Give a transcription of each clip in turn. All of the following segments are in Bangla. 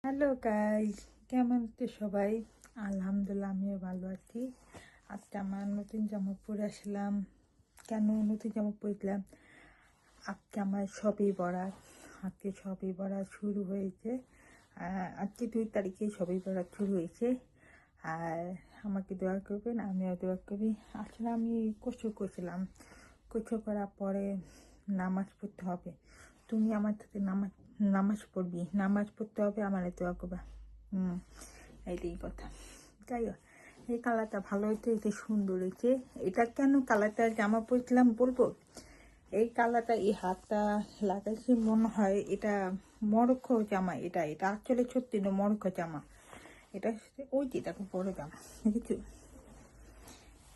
হ্যালো গাইস, কেমন আছো সবাই? আলহামদুলিল্লাহ, আমিও ভালো আছি। আজকে আমার নতুন জামা পরে আসলাম। কেন নতুন জামা পরেছিলাম? আজকে আমার সবই বরাত। আজকে সবই বরাত শুরু হয়েছে। আজকে 2 তারিখে সবই বরাত শুরু হয়েছে। আর আমাকে দোয়া করবেন, আমিও দোয়া করি। আসলে আমি কসুর করছিলাম। কসুর করার পরে নামাজ পড়তে হবে। তুমি আমার সাথে নামাজ পড়বি, নামাজ পড়তে হবে, আমার দোয়া করবা। হুম, এইটাই কথা। যাই হোক, এই কালারটা ভালো হয়েছে, এটা সুন্দর হয়েছে। এটা কেন কালারটা জামা পরেছিলাম বলবো? এই কালারটা এই হাতটা লাগাইছি, মনে হয় এটা মরক্কো জামা। এটা এটা আসলে সত্যি না, মরক্কো জামা। এটা ওই যে দেখো বড় জামা, দেখেছো?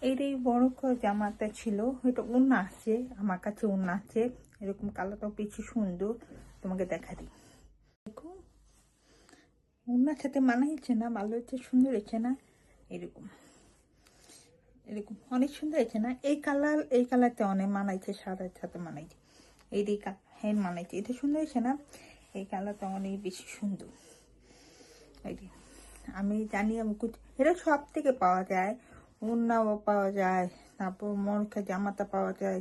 এই মরক্কো জামাটা ছিল। এটা ওড়না আছে, আমার কাছে ওড়না আছে এরকম। কালারটাও বেশি সুন্দর, তোমাকে দেখা দিই। দেখো, ওনার সাথে মানাইছে না? ভালো হচ্ছে, সুন্দর হচ্ছে না? এরকম এরকম অনেক সুন্দর হচ্ছে না? এই কালারটা অনেক মানাইছে, সাদার সাথে মানাইছে। এই হ্যাঁ মানাইছে, এটা সুন্দর হয়েছে না? এই কালারটা অনেক বেশি সুন্দর। এই যে আমি জানি, এটা সব থেকে পাওয়া যায়। ওড়নাও পাওয়া যায়, তারপর মরকা জামাটা পাওয়া যায়,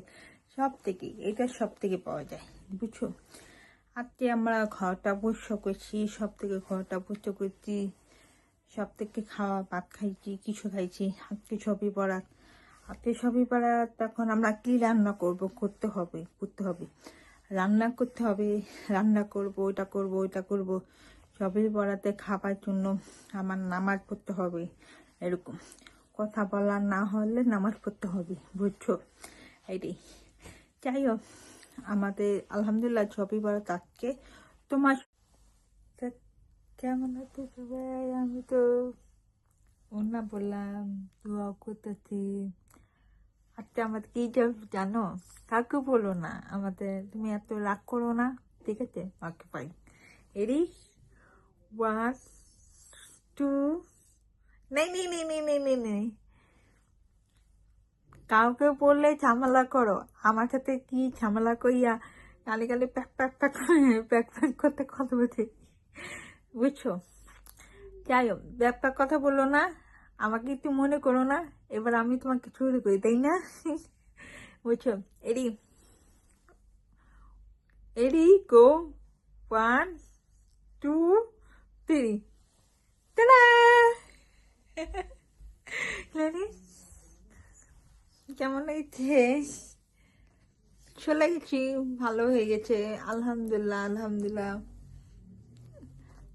সব থেকে এটা সব থেকে পাওয়া যায়, বুঝছো? আজকে আমরা ঘরটা পরিষ্কার করছি, সব থেকে ঘরটা পরিষ্কার করছি, সব থেকে খাওয়া ভাত খাইছি, কিছু খাইছি। আজকে সবই বরাত। আজকে সবই বরাত। তখন আমরা কি রান্না করতে হবে রান্না করতে হবে। রান্না করব, ওইটা করব, ওইটা করব। সবই বরাতে খাবার জন্য আমার নামাজ পড়তে হবে। এরকম কথা বলা না হলে নামাজ পড়তে হবে, বুঝছো? এইটাই। যাই হোক, আমাদের আলহামদুলিল্লাহ সবই বরাত আজকে। তোমার কেমন আছো সবাই? আমি তো ওনা বললাম, দোয়া করতেছি। আজকে আমাদের কি জানো? কাউকে বলো না আমাদের, তুমি এত রাগ করো না, ঠিক আছে? Okay fine. এরি 1 2, নেই নেই নেই নেই নেই নেই নেই, কাউকে বললে ঝামেলা করো। আমার সাথে কি ঝামেলা কইয়া গালি গালি pack pack pack pack pack করতে কথা বলছি, বুঝছো? যাই হোক, ব্যাপার কথা বললো না, আমাকে একটু মনে করো না। এবার আমি তোমাকে চুরি করি, তাই না? বুঝছো? এডি এডি গো, 1 2 3, টাটা। লেডি, কেমন হয়েছে? চলে গেছি, ভালো হয়ে গেছে। আলহামদুলিল্লাহ, আলহামদুলিল্লাহ।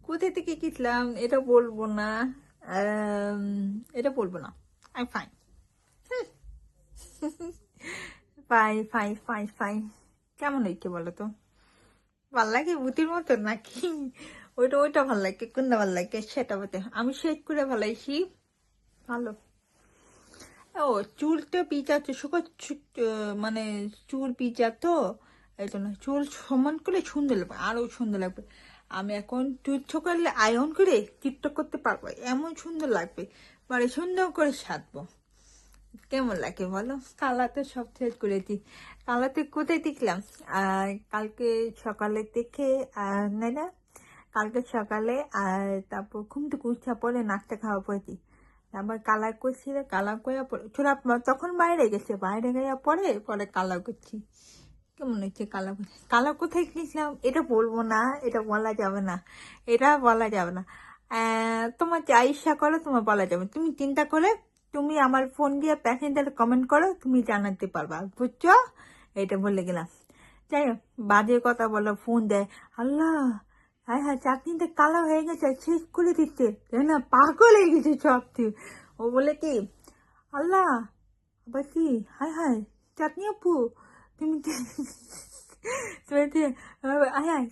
কোথা থেকে গেছিলাম এটা বলবো না। আম, এটা বলবো না। I fine. Fine fine fine fine. কেমন হয়েছে বলো তো? ভাল লাগে ভূতির মতো নাকি? ওইটা ওইটা ভাল লাগে, কোনটা ভাল লাগে সেটা বলতে। আমি শেড করে ভালাইছি, ভালো। ও, চুলটা পিঁচাচ্ছে, মানে চুল পিঁচা তো, এই জন্য চুল সমান করে সুন্দর লাগবে, আরো সুন্দর লাগবে। আমি এখন চুল করলে আয়রন করে টিকটক করতে পারবো, এমন সুন্দর লাগবে। মানে সুন্দর করে সাজবো। কেমন লাগে বলো? কালাতে সব শেষ করেছি। কালাতে কোথায় দেখলাম? কালকে সকালে দেখে, নাই না, কালকে সকালে। আর তারপর ঘুম থেকে উঠা পরে নাকটা খাওয়া পড়েছি। তারপর কালার করছি, কালার করে পরে ছোড়া, তখন বাইরে গেছে, বাইরে গিয়ে পরে পরে কালার করছি। কেমন হচ্ছে কালার করছি? কালার কোথায় কিনেছিলাম এটা বলবো না, এটা বলা যাবে না, এটা বলা যাবে না। তোমার যা ইচ্ছা করো তোমার বলা যাবে, তুমি চিন্তা করে তুমি আমার ফোন দিয়ে প্যাসেঞ্জারে কমেন্ট করো, তুমি জানাতে পারবা, বুঝছো? এটা বলে গেলাম। যাই হোক, বাজে কথা বলো, ফোন দেয়। আল্লাহ, হ্যাঁ হ্যাঁ, চাটনিতে কালো হয়ে গেছে, শেষ করে দিচ্ছে, তাই না? পাগল হয়ে গেছে সব থেকে। ও বলে কি, আল্লাহ, আবার কি, হায় হায়, চাটনি আপু, তুমি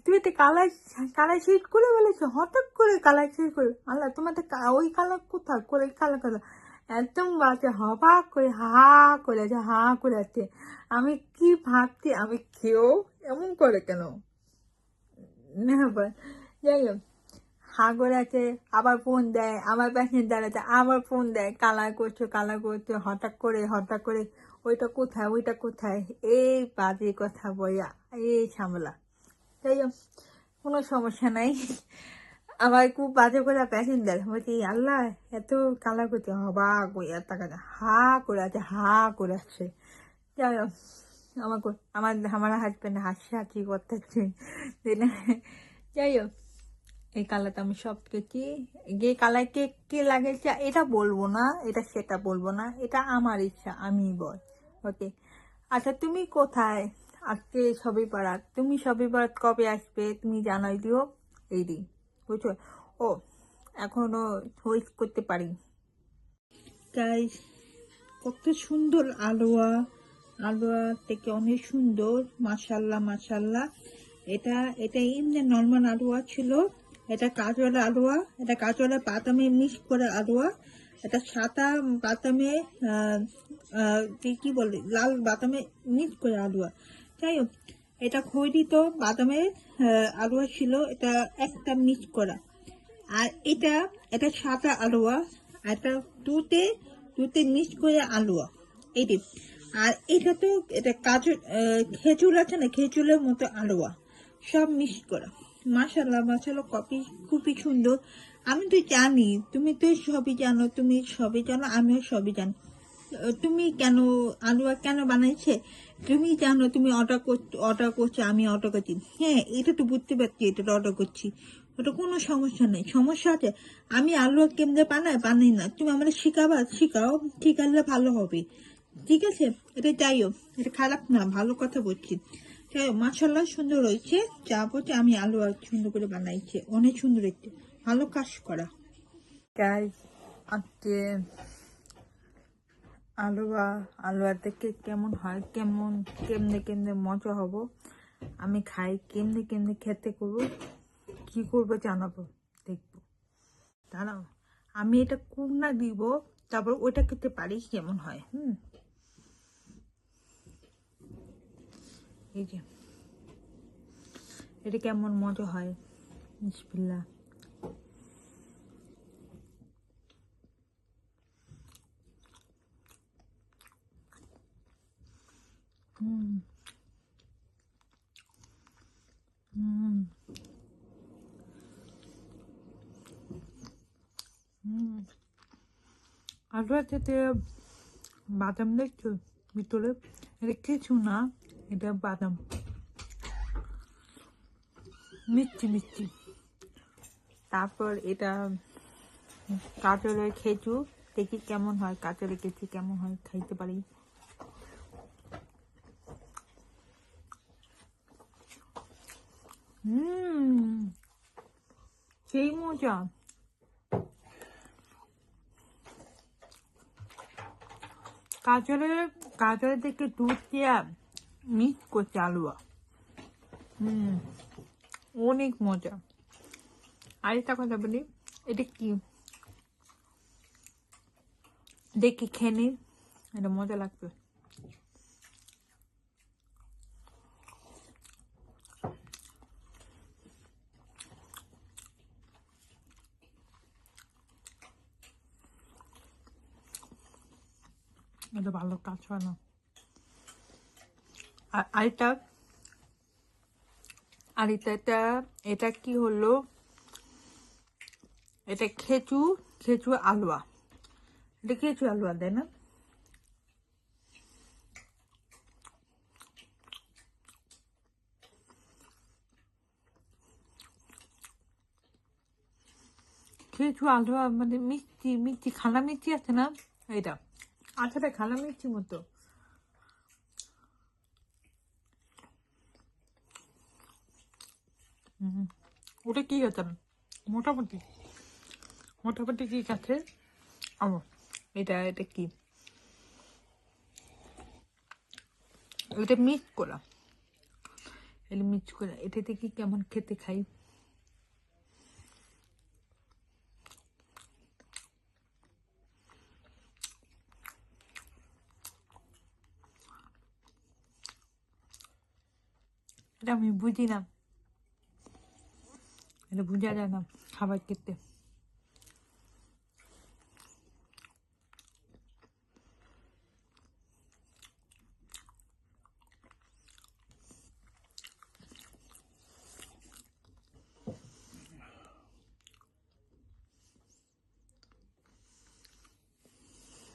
তুমি তো কালার কালার শেড করে বলেছো, হঠাৎ করে কালার শেড করে। আল্লাহ, তোমাদের ওই কালার কোথায় করে, কালার কালার একদম বাজে, হবাক করে হা করে আছে, হা করে আছে। আমি কি ভাবছি, আমি কেউ এমন করে কেন? না, যাই হোক, হা করে আছে। আবার ফোন দেয়, আমার প্যাসেঞ্জার আছে, আবার ফোন দেয়, কালার করছো কালার করছো, হঠাৎ করে ওইটা কোথায়, ওইটা কোথায়, এই বাজে কথা বইয়া, এই ঝামেলা। যাই হোক, কোনো সমস্যা নাই। আমার খুব বাজে করে প্যাশন দেয় বলছি আল্লাহ এত কালা করছে অবাক ওই এত টাকা হা করে আছে হা করে আছে যাই হোক আমার হাজব্যান্ড হাসি করতেছে যাই হোক এই কালারটা আমি সব কেছি যে কালার কে কে লাগেছে এটা বলবো না এটা সেটা বলবো না এটা আমার ইচ্ছা আমি বল ওকে আচ্ছা তুমি কোথায় আজকে সবই পাড়াত তুমি সবই পাড়াত কবে আসবে তুমি জানাই দিও এই দিন বুঝছো ও এখনো হোস্ট করতে পারি তাই কত সুন্দর আলোয়া আলোয়া থেকে অনেক সুন্দর মাশাল্লাহ মাশাল্লাহ এটা এটা এমনি নর্মাল আলোয়া ছিল এটা কাজওয়ালা আলোয়া এটা কাজওয়ালা বাদামে মিক্স করে আলোয়া এটা সাদা বাদামে কি বলে লাল বাদামে মিক্স করে আলোয়া যাই হোক এটা খৈরিত বাদামের আলোয়া ছিল এটা একটা মিক্স করা আর এটা এটা সাদা আলোয়া এটা দুতে মিক্স করে আলুয়া এটি আর এটা তো এটা খেজুর আছে না খেজুরের মতো আলুয়া সব মিক্স করা মাশাল্লাহ মাশাল্লাহ কপি খুবই সুন্দর আমি তো জানি তুমি তো সবই জানো তুমি সবই জানো আমিও সবই জানি তুমি কেন আলুয়া কেন বানাইছে তুমি জানো তুমি অর্ডার করছো আমি অর্ডার করছি হ্যাঁ এটা তো বুঝতে পারছি এটা অর্ডার করছি ওটা কোনো সমস্যা নেই সমস্যা আছে আমি আলুয়া কেমনে বানাই না তুমি আমাদের শিখাও শিখালে ভালো হবে ঠিক আছে এটা যাই হোক এটা খারাপ না ভালো কথা বলছি যাই হোক মাশাল্লাহ সুন্দর হয়েছে যা বলছে আমি আলুয়া সুন্দর করে বানাইছি অনেক সুন্দর হয়েছে ভালো কাজ করা আজকে আলুয়া দেখে কেমন হয় কেমনে মজা হব আমি খাই কেমনে খেতে করবো কি করবো জানাবো দেখবো দাঁড়াও আমি এটা কুমনা দিব তারপর ওইটা খেতে পারি কেমন হয় এই যে এটা কেমন মজা হয় বিসমিল্লাহ আলুয়া খেতে বাদাম দেখছো ভিতরে এটা কিছু না এটা বাদাম মিষ্টি তারপর এটা কাঁচলের খেজুর দেখি কেমন হয় কাঁচলের খেজুর কেমন হয় খাইতে পারি সেই মজা কাজলের থেকে দুধ দিয়ে মিক্স করছে আলুয়া অনেক মজা আরেকটা কথা বলি এটা কি দেখি খেয়ে এটা মজা লাগবে এটা ভালো কাজ হয় না আর এটা কি হলো এটা খেজুর আলুয়া এটা খেজুর আলুয়া দেয় না খেজুর আলুয়া মানে মিষ্টি খানা মিষ্টি আছে না এটা আচ্ছা খানা মিষ্টি মতো ওটা কি আছে মোটামুটি কি আছে এটা কি এটা মিক্স করা এটা থেকে কেমন খেতে খাই এটা আমি বুঝি না এটা বোঝা যায় না খাবার খেতে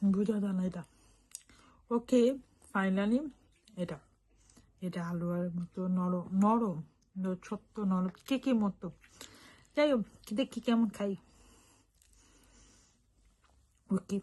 বোঝা যায় না এটা। ওকে, ফাইনালি এটা এটা হালুয়ার মতো নরম নরম, ছোট্ট নরম কেকের মতো। যাই হোক, দেখি কেমন খাই। ওকে,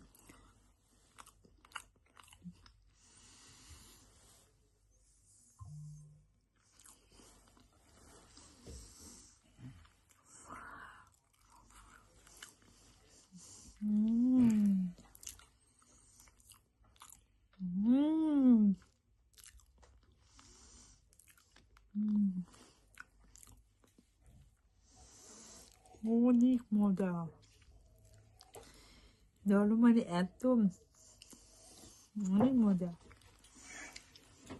অনেক মজা। নরম মানে এত অনেক মজা।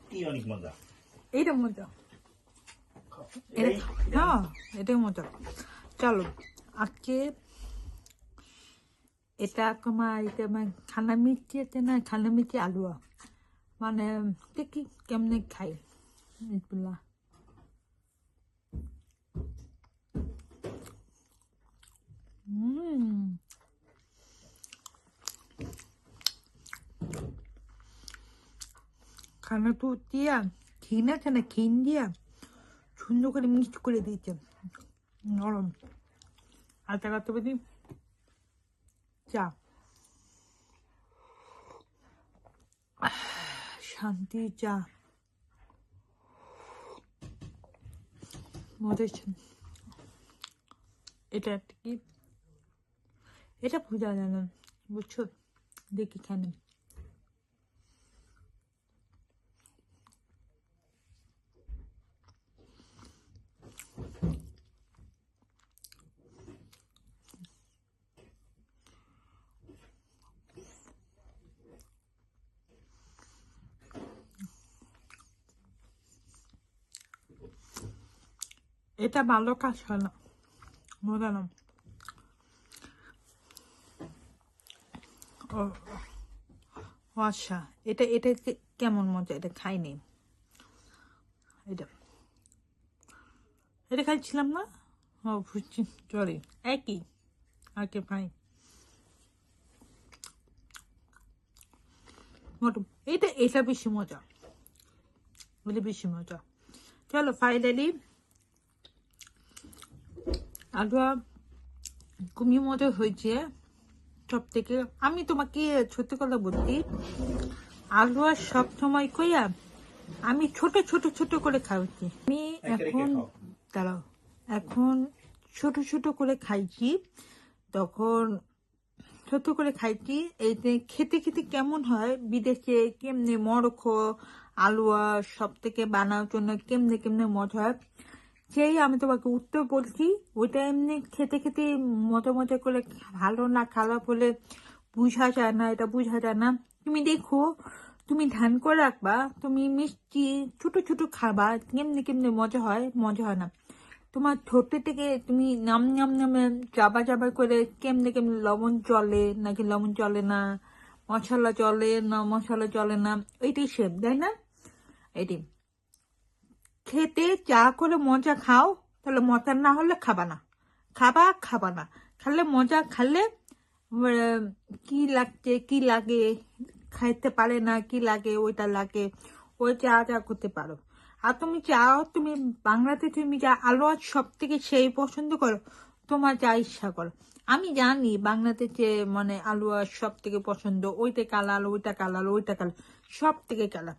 কি অনেক মজা? এইটা মজা, এটা হ্যাঁ এটাই মজা। চলো আজকে এটা তোমার এটা মানে খানা মিষ্টি আছে না, খানা মিষ্টি আলুয়া, মানে দেখি কেমনে খাই। বিসমিল্লাহ। খানা তো দিয়া খিন আছে না, খিন দিয়া সুন্দর করে মিক্সড করে দিয়েছে, নরম। আর তাকাতে পারি চা, শান্তি চা, মজা। এটা একটা কি, এটা বোঝা যায় না, বুঝছো? দেখি খানে এটা ভালো কাজ হয় না, মজা না। ও ও আচ্ছা, এটা এটা কেমন মজা, এটা খাইনি। এটা এটা খাইছিলাম না, ও বুঝছি, সরি, একই আগে ভাই মোটম। এটা এটা বেশি মজা, এটা বেশি মজা। চলো ফাইনালি আলুয়া খুবই মজা হয়েছে সব থেকে। আমি তোমাকে সত্যি কথা বলছি, আলুয়া সব সময় কইয়া আমি ছোট ছোট ছোট করে খাওয়াচ্ছি। আমি এখন দাঁড়াও, এখন ছোট ছোট করে খাইছি, তখন ছোট করে খাইছি। এইতে খেতে খেতে কেমন হয়, বিদেশে কেমনে মরক্কো আলুয়া সব থেকে বানানোর জন্য কেমনে কেমনে মজা হয়, সেই আমি তোমাকে উত্তর বলছি। ওইটা এমনি খেতে খেতে মজা মজা করে ভালো না খারাপ হলে বুঝা যায় না, এটা বুঝা যায় না। তুমি দেখো, তুমি ধ্যান করে রাখবা, তুমি মিষ্টি ছোট ছোট খাবা, কেমনে কেমনে মজা হয়, মজা হয় না। তোমার ঠোঁটে থেকে তুমি নাম নাম নামে চাবা চাবা করে কেমনে কেমনে লবণ চলে নাকি লবণ চলে না, মশলা চলে না মশলা চলে না, এইটাই সেম, তাই না? এটি খেতে চা করে মজা খাও, তাহলে মজা না হলে খাবা না, খাবা খাবা না, খালে মজা, খালে কি লাগছে কি লাগে খাইতে পারে না, কি লাগে ওইটা লাগে, ওই চা চা করতে পারো। আর তুমি চাও, তুমি বাংলাতে তুমি যা আলুয়া সব থেকে সেই পছন্দ করো, তোমার যা ইচ্ছা করো। আমি জানি বাংলাতে যে মানে আলুয়া সব থেকে পছন্দ, ওইটা কালার ওইটা কালার ওইটা কালার সব থেকে কালার।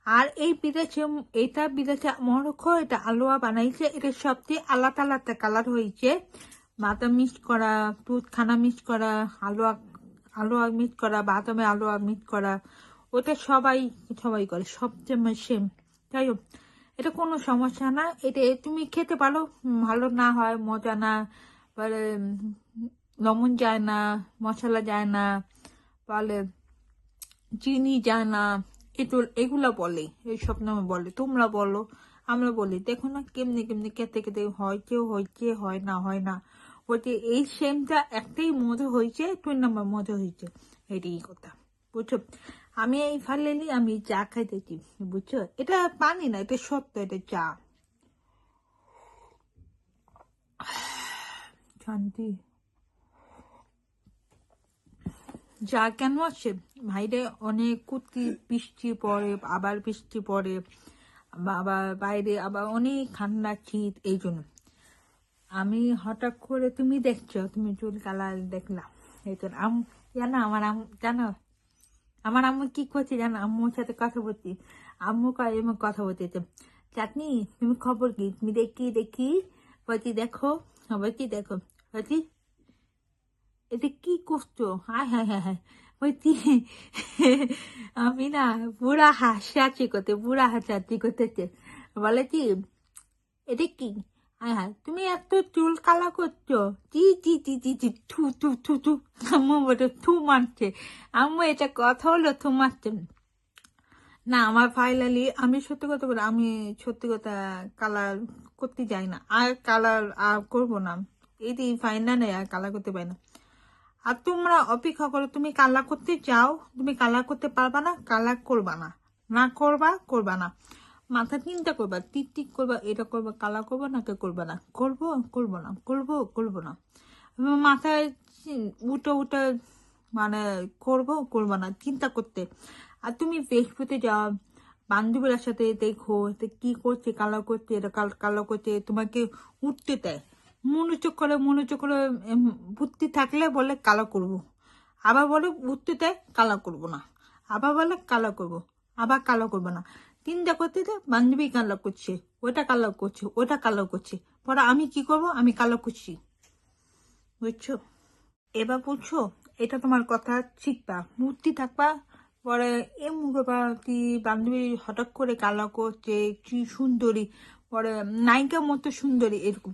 আর এই বিদেশে, এটা বিদেশে মরক্কো এটা আলুয়া বানাইছে, এটা সবচেয়ে আলাদা আলাদা কালার হয়েছে, বাদাম মিক্স করা, দুধ খানা মিক্স করা, আলুয়া আলুয়া মিক্স করা, বাদামে আলুয়া মিক্স করা, ওটা সবাই সবাই করে, সবচেয়ে সেম। যাই হোক, এটা কোনো সমস্যা না, এটা তুমি খেতে পারো। ভালো না হয়, মজা না, বলে লবণ যায় না, মশলা যায় না, বলে চিনি যায় না, এগুলা বলে, এইসব নামে বলে, তোমরা বলো, আমরা বলি। দেখো না কেমনি কেমনি খেতে খেতে হয়, কেউ হয় কে হয় না হয় না, বলতে এই সেমটা একটাই মজা হয়েছে, 2 নম্বর মজা হয়েছে, এটাই কথা, বুঝছো? আমি এই ফাইনালি আমি চা খাইতেছি, বুঝছো? এটা পানি না, এটা সত্য, এটা চা। শান্তি। যা কেন আসে বাইরে অনেক কুতি বৃষ্টি পড়ে, আবার বৃষ্টি পড়ে, আবার বাইরে আবার অনেক ঠান্ডা শীত, এই জন্য আমি হঠাৎ করে তুমি দেখছো, তুমি চুল কালার দেখলাম, এই জন্য জানো আমার আম্মু কি করছে জানো, আম্মুর সাথে কথা বলছি, আম্মু এমন কথা বলতেছে, চাটনি তুমি খবর কি, তুমি দেখি বলছি দেখো, বলছি দেখো, বলছি এটা কি করছো, হায় হায় হায় হায়, বলছি আমি না বুড়া হাসাহাসি করতেছে, বলে কি এটা কি, হায় হায় তুমি এত চুল কালা করছো, জি থু থু থু থু, আম্মু বলে থু মারছে, আম্মু এটা কথা হলো থু মারছে না। আমার ফাইনালি আমি সত্যি কথা বলি, আমি সত্যি কথা কালার করতে যাই না, আর কালার আর করবো না, এটি ফাইনাল আর কালার করতে পারি না। আর তোমরা অপেক্ষা করো, তুমি কালার করতে চাও, তুমি কালার করতে পারবা না, কালার করবা না, না করবা না, মাথা চিন্তা করবা, টিক করবা, এটা করবা, কালার করবা না, করবা না, করবো না, মাথায় উঠে মানে করবা না, চিন্তা করতে। আর তুমি ফেসবুকে যাও, বান্ধবীর সাথে দেখো কি করছে, কালার করছে, এটা কালার করছে, তোমাকে উঠতে দেয়, মনোযোগ করে বুদ্ধি থাকলে বলে কালার করবো, আবার বলে বুদ্ধি দেয় কালার করবো না, আবার বলে কালার করবো, আবার কালার করবো না, চিন্তা করতে দেয়, বান্ধবী কালার করছে, ওটা কালার করছে, পরে আমি কি করবো, আমি কালার করছি, বুঝছো? এবার বুঝছো, এটা তোমার কথা শিখবা, মূর্তি থাকবা, পরে এ মুখপাতি বান্ধবী হঠাৎ করে কালা করছে, কি সুন্দরী, পরে নায়িকার মতো সুন্দরী, এরকম।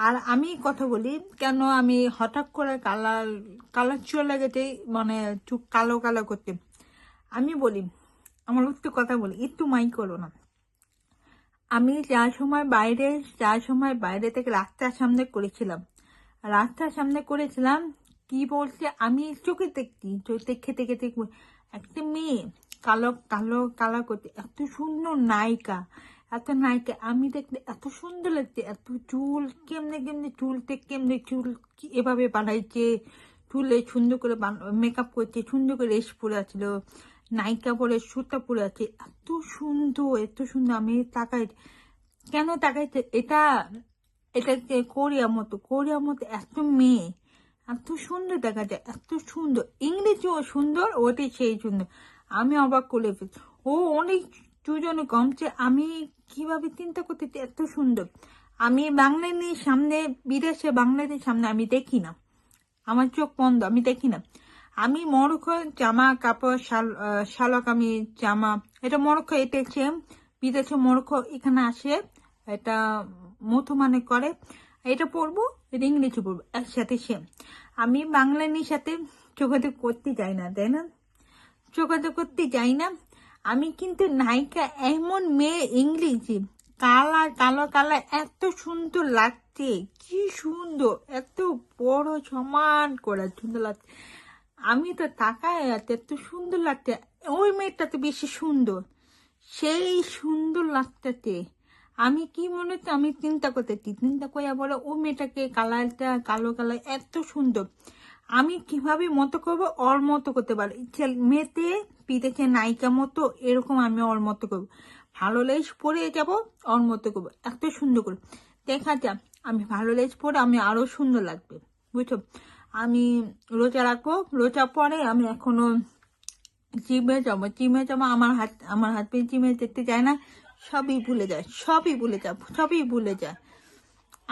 আর আমি কথা বলি কেন, আমি হঠাৎ করে কালার চলে গেছে, মানে চুপ কালো করতে, আমি বলি আমার একটু কথা বলি, একটু মাই করো না। আমি যার সময় বাইরে থেকে রাস্তার সামনে করেছিলাম, কি বলছে আমি চোখে দেখছি, দেখে একটা মেয়ে কালো করতে, এত সুন্দর নায়িকা, আমি দেখতে এত সুন্দর লাগছে, এত চুল কেমনে চুল এভাবে বানাইছে, চুলে সুন্দর করে মেকআপ করছে, সুন্দর করে রেস পরে আছিল, নায়িকা বলে সুতা পরে আছে, এত সুন্দর, আমি কেন তাকাইছে, এটা কোরিয়ার মতো এত মেয়ে, এত সুন্দর দেখা যায়, এত সুন্দর, ইংরেজিও সুন্দর, ওটাই সেই সুন্দর, আমি অবাক করে ফেলছি, ও অনেক দুজনে কমছে, আমি কিভাবে চিন্তা করতেছি এত সুন্দর, আমি বাংলাদেশের সামনে আমি দেখি না, আমার চোখ বন্ধ, আমি দেখি না, আমি মরক্কো জামা কাপড় শালক, আমি জামা, এটা মরক্কো এটেছে, বিদেশে মরক্কো এখানে আসে, এটা মতো মানে করে, এটা পড়বো, এটা ইংরেজি পড়বো একসাথে সেম, আমি বাংলার সাথে যোগাযোগ করতে যাই না, তাই না, যোগাযোগ করতে যাই না, আমি কিন্তু নায়িকা এমন মেয়ে, ইংরেজি কালো এত সুন্দর লাগছে, কি সুন্দর, এত বড় সমান করা সুন্দর লাগছে, আমি তো তাকায় এত সুন্দর লাগছে, ওই মেয়েটা তো বেশি সুন্দর, সেই সুন্দর লাগতেছে, আমি কি মনে হচ্ছে, আমি চিন্তা করে বলে ও মেয়েটাকে কালো এত সুন্দর, আমি কিভাবে মতো করবো, ওর মতো করতে পারি, মেয়েতে বিদেশে নায়িকা মতো, এরকম আমি ওর মতো করবো, ভালো লেস পরে যাবো, ওর মতো করবো, এত সুন্দর করে দেখা যাক, আমি ভালো লেস পরে আমি আরো সুন্দর লাগবে, বুঝছো? আমি রোজা রাখবো, রোজা পরে আমি এখনো জিমে যাবো, আমার হাজবেন্ড জিমে যেতে যায় না, সবই ভুলে যায়,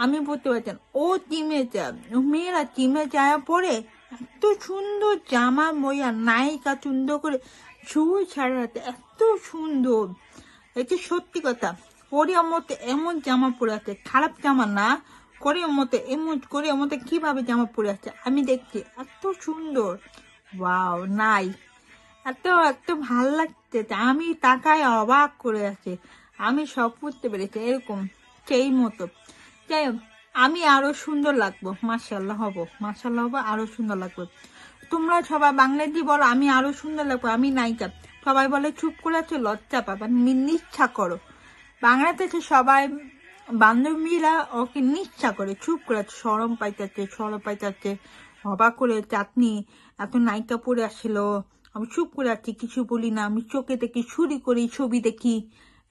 আমি বলতে পারছি না, ও জিমে যায়, মেয়েরা জিমে যাওয়ার পরে এত সুন্দর জামা মইয়া নায়িকা সুন্দর করে চুল ছাড়াতে, এত সুন্দর, এটা সত্যি কথা, কোরিয়ার মতো এমন জামা পরে আছে, খারাপ জামা না, কোরিয়ার মতো কিভাবে জামা পরে আছে আমি দেখছি, এত সুন্দর, ওয়াও নাই, এত ভাল লাগছে, আমি তাকায় অবাক করে আছে, আমি সব বুঝতে পেরেছি, এরকম সেই মতো, যাই হোক, আমি আরো সুন্দর লাগবো, মাশাআল্লাহ হবো, আরো সুন্দর লাগবে, তোমরা সবাই বাংলাদেশি বলো আমি আরো সুন্দর লাগবো, আমি নায়িকা, সবাই বলে চুপ করে আছে, লজ্জা পাবা, নিচ্ছা করো, বাংলাদেশে সবাই বান্ধবীরা ওকে নিচ্ছা করে, চুপ করে আছে, সরম পাইতেছে, অবাক করে চাটনি এত নায়িকা পরে আসছিল, আমি চুপ করে আছি, কিছু বলি না। আমি চোখে দেখি, ছুরি করি, ছবি দেখি।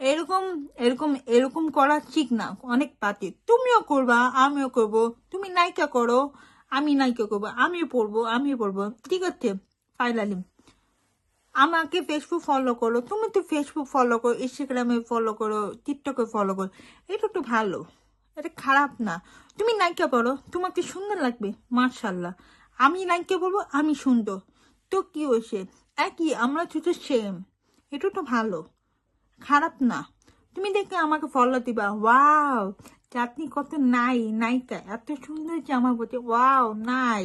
এরকম এরকম এরকম করা ঠিক না, অনেক বাজে। তুমিও করবা, আমিও করব। তুমি নায়িকা করো, আমি নায়িকা করবো, আমিও পড়বো, ঠিক আছে? ফাইনালি আমাকে ফেসবুক ফলো করো, তুমি তো ফেসবুক ফলো করো, ইনস্টাগ্রামে ফলো করো, টিকটকে ফলো করো, এটা তো ভালো, এটা খারাপ না। তুমি নায়িকা পড়ো, তোমাকে সুন্দর লাগবে, মার্শাল্লাহ। আমি নায়িকা বলবো আমি সুন্দর, তো কি হয়েছে? একই, আমরা তো সেম, এটা তো ভালো, খারাপ না। তুমি দেখে আমাকে ফলো দিবা। ওয়াও, চাটনি কত নায়িকা, এত সুন্দর জামা পড়ছে, ওয়াও নাই,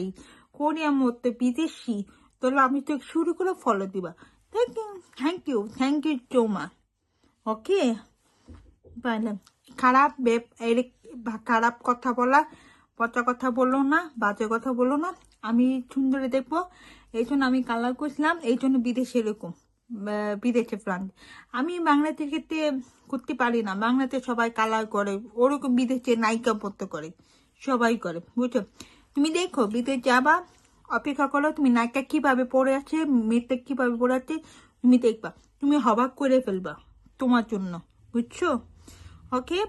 কোরিয়ার মধ্যে বিদেশি, তাহলে আমি তো শুরু করে ফলো দিবা। Thank you so much. Okay, পাইলাম। খারাপ খারাপ কথা বলা, পচা কথা বলো না, বাজে কথা বলো না। আমি সুন্দরে দেখবো, এই জন্য আমি কালার করছিলাম, এই জন্য বিদেশে এরকম, বিদেশে ফ্রান্স। আমি বাংলাদেশের ক্ষেত্রে করতে পারি না, বাংলাতে সবাই কালার করে, ওরকম বিদেশে নায়িকা পড়তে করে, সবাই করে, বুঝছো? তুমি দেখো, বিদেশ যাবা, অপেক্ষা করো, তুমি নায়িকা কিভাবে পড়ে আছে, মেয়েটা কিভাবে পড়ে আছে, তুমি দেখবা, তুমি হবাক করে ফেলবা তোমার জন্য, বুঝছো? ওকে,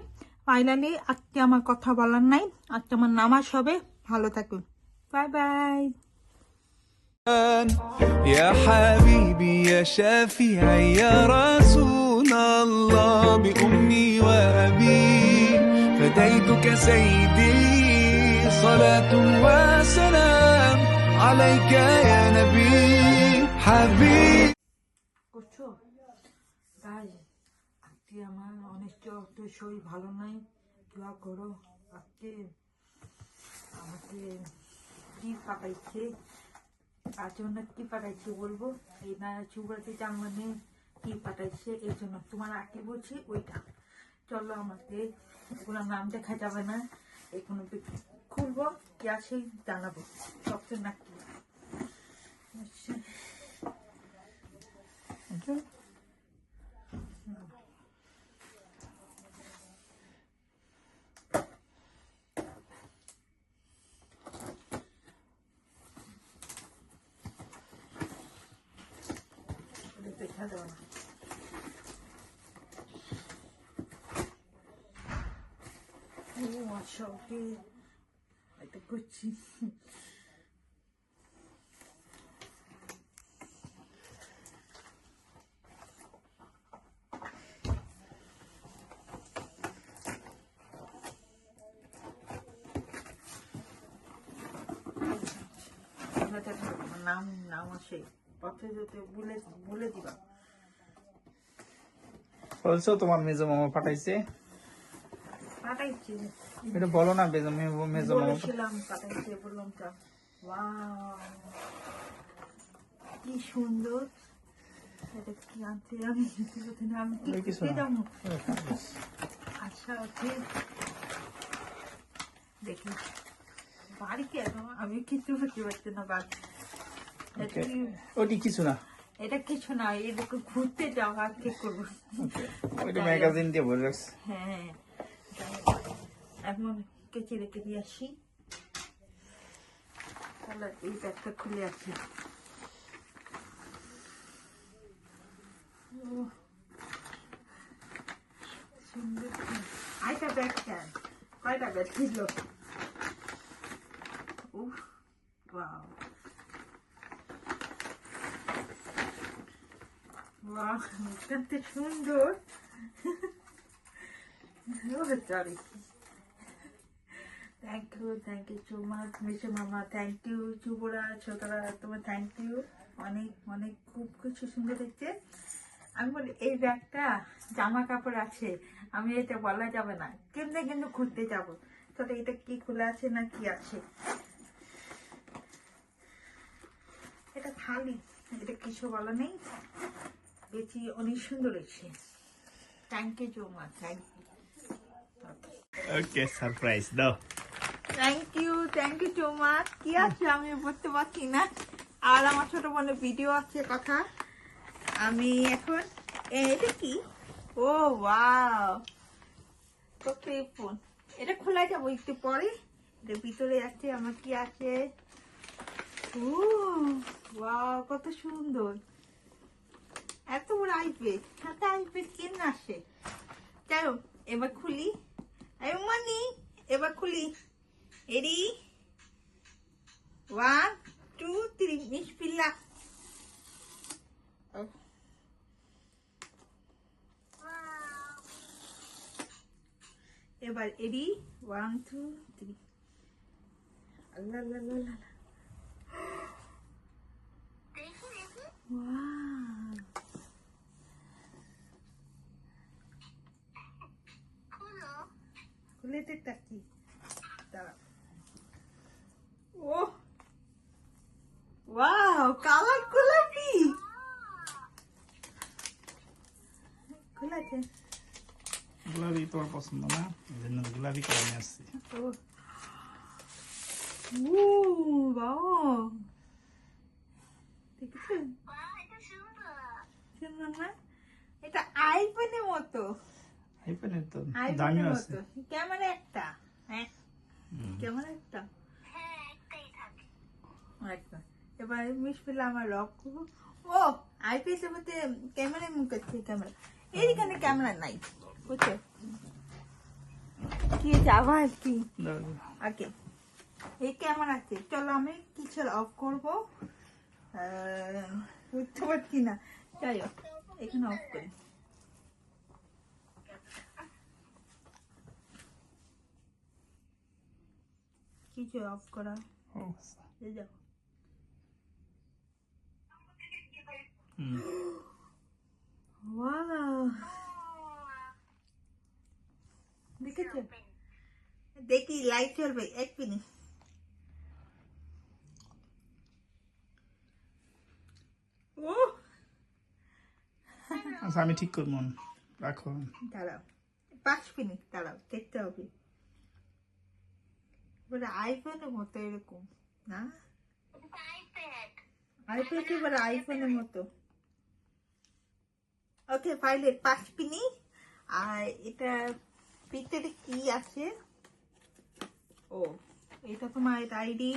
ফাইনালি আজকে আমার কথা বলার নাই, আজকে আমার নামাজ হবে। ভালো থাকুন, বাই বাই। يا حبيبي يا شافعي يا رسول الله بأمي وأبي فديتك سيدي صلاة وسلام عليك يا نبي حبيبي করছো তাই? আজকে আমার অনেকটা তো শরীর ভালো নাই, দোয়া করো। আজকে আমাকে কি পাঠাইছে, তার জন্য কি পাঠাইছে বলবো, এই না সুগারটি মানে কি পাঠাইছে, এই জন্য তোমার আগে বলছি ওইটা। চলো, আমাকে ওগুলো নাম দেখা যাবে না, এখানে খুলবো, কি আছে জানাবো, সবচেয়ে নাকি। আচ্ছা, দেখা দেবো না। ও আচ্ছা, ওকে, এটা করছি। নাম নাম আসে, পথে যেতে বলে বলে দিবা। বলছো তোমার মেজো মামা পাঠাইছে, পাঠাইছি, এটা বলো না। মেজো মামা বলেছিলাম পাঠাইছে, বললাম তো। ওয়াও, কি সুন্দর। এটা কি আনতে আমি আমি কি কিছু করতে না। যাবো? আচ্ছা, ওকে, দেখি বাড়ি কেন, আমি কিছু করতে পারছি না বাড়ি। এটা কি- ওটি কিছু না, এটা কিছু না, এরকম ঘুরতে যাওয়া, কি করবো? ওইটা ম্যাগাজিন দিয়ে ভরে রাখছে। হ্যাঁ, এখন কেচে রেখে দিয়ে আসি, তাহলে এই ব্যাগটা খুলে আসি। সুন্দর, আরেকটা ব্যাগ কেন, কয়টা ব্যাগ ছিল? উফ, ওয়াও ওয়াও, কত সুন্দর। Sorry, thank you so much Mishu মামা, থ্যাংক ইউ যুবরা ছোটরা, তোমার থ্যাংক ইউ অনেক অনেক, খুব কিছু সুন্দর দেখতে। আমি বলি এই ব্যাগটা জামা কাপড় আছে, আমি এটা বলা যাবে না, কেমনে কিন্তু ঘুরতে যাবো, তাহলে এটা কি খোলা আছে না কি আছে, এটা খালি, এটা কিছু বলা নেই, বেশি অনেক সুন্দর হয়েছে। Thank you so much, thank you. Okay, surprise দাও। Thank you so much. কি আছে আমি বুঝতে পারছি না, আর আমার ছোট বোনের ভিডিও আছে কথা। আমি এখন এটা কি, ও ওয়াও, কত ফোন, এটা খোলা যাবো একটু পরে। এটার ভিতরে আছে আমার কি আছে, ওয়াও, কত সুন্দর! এত বড় আইপ্যাড, সাথে আইপ্যাড কেন আসে? চলো এবার খুলি। মানি এবার খুলি। এডি 1 2 3 বিসমিল্লাহ। এবার এডি 1 2 3। আল্লাহ আল্লাহ আল্লাহ। Wow. খুলে দেখি। দাঁড়াও। ও ওয়াও, কালার গোলাপি। খুলেছে। গোলাপি তোমার পছন্দ না, এই জন্য গোলাপি করে নিয়ে আসছি। বাও, দেখেছেন? সুন্দর না? এটা আইফোনের মতো। আইপ্যাডের তো আইফোনের দামিও আছে। মতো। ক্যামেরা একটা। হ্যাঁ, ক্যামেরা একটা। একটা। এবার মিশফিল আমার লক করবো। ও আইপিএসের মধ্যে ক্যামেরা মুখ আছে, ক্যামেরা এইখানে ক্যামেরা নাই, বুঝছো? কি হয়েছে আবার কি? ওকে, এই ক্যামেরা আছে। চলো আমি কিছু অফ করবো। বুঝতে পারছি না, যাই হোক এখানে অফ করি। কিছু অফ করা, এই যাও। ওয়াও, দেখেছো? দেখি লাইট চলবে, এক মিনিট। ও আচ্ছা আমি ঠিক করবো, রাখো। দাঁড়াও 5 মিনিট, দাঁড়াও দেখতে হবে। এবারে আইফোনের মতো এরকম না, আইপ্যাড এবারে আইফোনের মতো। ওকে, ফাইলের 5 মিনিট। আর এটা ভিতরে কি আছে? ও, এটা তোমার আইডি,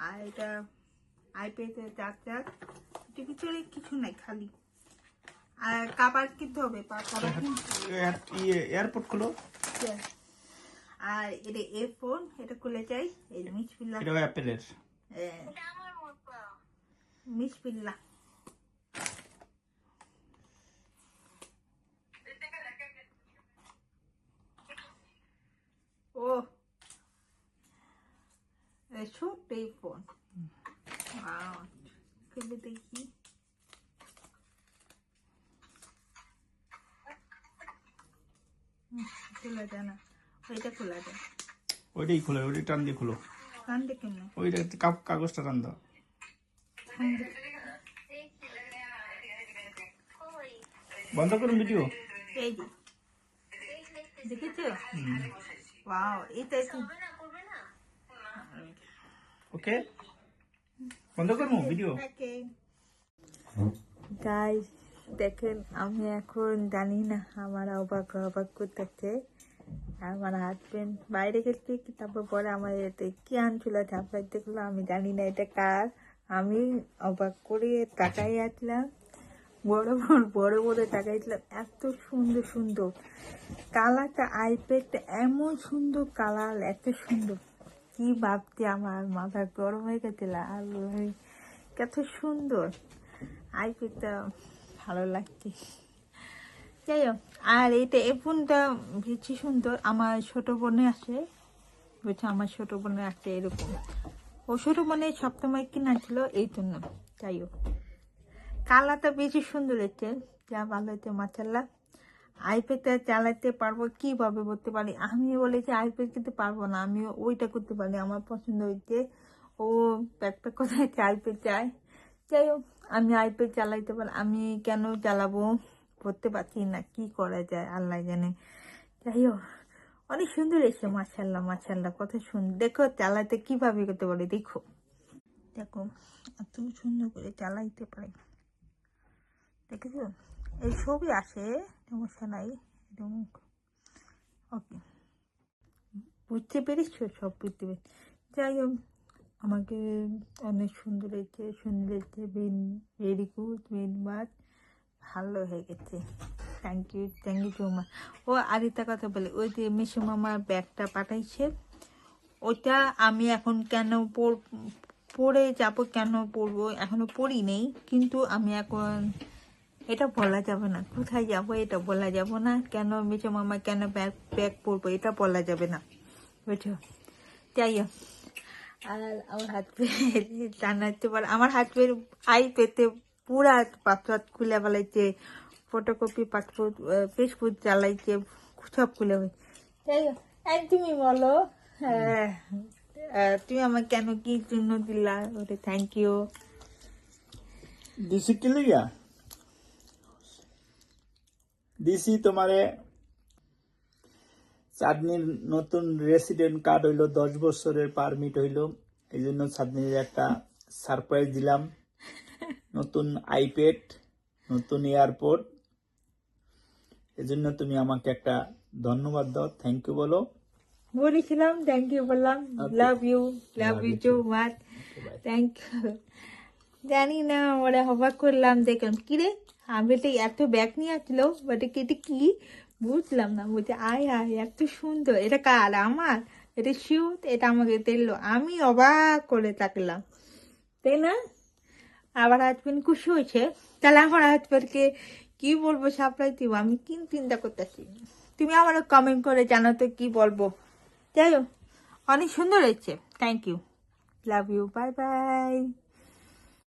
আর এটা আইপ্যাডের চার্জার। এটার ভিতরে কিছু নাই, খালি। আর কাবার কিনতে হবে, এয়ারপোর্ট খুলো। আর এটা এয়ারফোন, এটা খুলে যাই। এই মিসবিল্লাহ, এটা অ্যাপেলের। মিসবিল্লাহ। ও ছোট্ট এই ফোন। খুলে দেখি। খোলা যায় না, ওইটা খোলা যায়। ওইটাই খুলো, ওইটাই টান দিয়ে খুলো। টান দেখে না, ওইটা কাগজটা টান দাও। বন্ধ করুন ভিডিও। এই যে দেখেছো? ওয়াও, এটা একটু ওকে, বন্ধ করবো ভিডিও। গাইস দেখেন, আমি এখন জানি না, আমার অবাক অবাক করতেছে। আমার হাজবেন্ড বাইরে গেছে, তারপর পরে আমার এতে কি আনছিল ঝাপড়াই দেখলো, আমি জানি না এটা কার। আমি অবাক করে তাকাই আসলাম, বড় বড় বড় তাকাইছিলাম। এত সুন্দর সুন্দর কালারটা, আইপ্যাডটা এমন সুন্দর কালার, এত সুন্দর। কি ভাবতে আমার মাথা গরম হয়ে গেছিল। আর কত সুন্দর আইপ্যাডটা, ভালো লাগছে। যাই হোক, আর এইটা এই ফোনটা বেশি সুন্দর। আমার ছোট বোনে আছে, বুঝছো? আমার ছোট বোনে আছে এরকম। ও ছোট বোনে সবসময় কিনা ছিল, এই জন্য। যাই হোক, কালারটা বেশি সুন্দর হচ্ছে, যা ভালো হচ্ছে মাশাআল্লাহ। আইপ্যাডটা চালাতে পারবো কিভাবে বলতে পারি। আমি বলেছি আইপ্যাড কিনতে পারবো না, আমি ওইটা করতে পারি। আমার পছন্দ হয়েছে, ও ব্যাকপ্যাক কোথায় আইপ্যাড চাই। যাই হোক, আমি আইপ্যাড চালাইতে পারি, আমি কেন চালাবো করতে পারছি না, কি করা যায় আল্লাহ জানে। যাই হোক, অনেক সুন্দর এসে, মাশাআল্লাহ মাশাআল্লাহ, কত সুন্দর। দেখো চালাতে কিভাবে করতে পারি, দেখো দেখো এত সুন্দর করে চালাইতে পারি, দেখেছো? এই ছবি আসে, সমস্যা নাই। ওকে, বুঝতে পেরেছো? সব বুঝতে পেরেছি। যাই হোক, আমাকে অনেক সুন্দর হয়েছে, ভেরি গুড, ভেরি মাচ, ভালো হয়ে গেছে। Thank you so much. ও আরেকটা কথা বলে, ওই যে মিশু মামার ব্যাগটা পাঠাইছে, ওইটা আমি এখন কেন পরে যাব, কেন পরবো এখনো পরি নেই, কিন্তু আমি এখন এটা বলা যাবে না, কোথায় যাব এটা বলা যাব না, কেন মিশু মামা কেন ব্যাগ পরবো এটা বলা যাবে না, বুঝছো? যাই হোক, আর আমার হাত পেয়ে জানাতে পারে, আমার হাত পেয়ে আই পেতে পুরা পাসওয়ার্ড খুলে ফেলাইছে, ফটোকপি পাসপোর্ট ফেসবুক চালাইছে, সব খুলে ফেলে। যাই হোক, তুমি বলো, তুমি আমার কেন কি জন্য দিলা, ওটা থ্যাংক ইউ। দিছি কি লিগা দিছি তোমারে চাঁদনির নতুন রেসিডেন্ট কার্ড হইলো, 10 বছরের পারমিট হইলো, এই জন্য চাঁদনির একটা সারপ্রাইজ দিলাম, নতুন আইপ্যাড, নতুন এয়ারপোর্ট। এই জন্য তুমি আমাকে একটা ধন্যবাদ দাও, থ্যাংক ইউ বলো। বলেছিলাম থ্যাংক ইউ বললাম, love you too much, thank you. জানি না, ওরা অবাক করলাম, দেখলাম কিরে আমি এটা এত ব্যাগ নিয়ে আসলো, বাট এটা কি বুঝলাম না, বলছে আয় আয় এত সুন্দর, এটা কার, আমার, এটা শিউট, এটা আমাকে দিলো, আমি অবাক করে তাকলাম, তাই না? আবার হাজবেন্ড খুশি হয়েছে, তাহলে আমার হাজবেন্ডকে কি বলবো, সারপ্রাইজ দিব, আমি কি চিন্তা করতেছি, তুমি আমারও কমেন্ট করে জানাতে কি বলবো। যাই হোক, অনেক সুন্দর হয়েছে, thank you, love you, bye by.